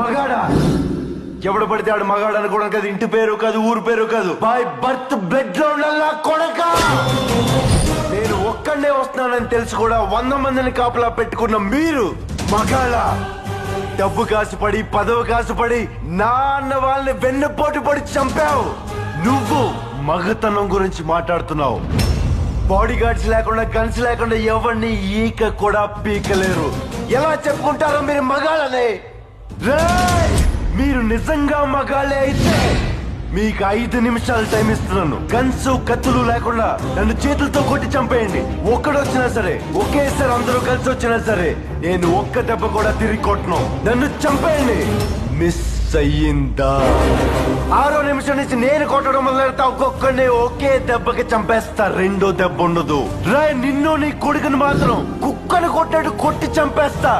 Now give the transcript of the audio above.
మగాడా? ఎవడు పడితే ఆడు మగాడు అనుకోవడం కాదు, ఇంటి పేరు కాదు, ఊరు పేరు కాదు, బై బర్త్ బ్లడ్ లో ఉండాలా కొడక. నేను ఒక్కడే వస్తున్నానని తెలుసు కూడా 100 మందిని కాపలా పెట్టుకున్న మీరు మగాళ్ళ? డబ్బు కాసుపడి, పదవి కాసుపడి నా అన్న వాళ్ళని వెన్నుపోటు పడి చంపావు. నువ్వు మగతనం గురించి మాట్లాడుతున్నావు. బాడీ గార్డ్స్ లేకుండా, గన్స్ లేకుండా ఎవరిని ఈక కూడా పీకలేరు. ఎలా చెప్పుకుంటారో మీరు మగాళ్ళనే? మీరు నిజంగా మగాళ్ళే అయితే మీకు 5 నిమిషాలు టైం ఇస్తున్నాను. గన్స్, కత్తులు లేకుండా నన్ను చేతులతో కొట్టి చంపేయండి. ఒక్కడొచ్చినా సరే, ఒకేసారి అందరూ కలిసి వచ్చినా సరే, నేను ఒక్క దెబ్బ కూడా తిరిగి కొట్టను. నన్ను చంపేయండి. మిస్ అయ్యిందా? 6వ నిమిషం నుంచి నేను కొట్టడం మొదలెడతా. ఒక్కొక్కడిని ఒకే దెబ్బకి చంపేస్తా. రెండో దెబ్బ ఉండదు. నిన్ను నీ కొడుకుని మాత్రం కుక్కను కొట్టాడు కొట్టి చంపేస్తా.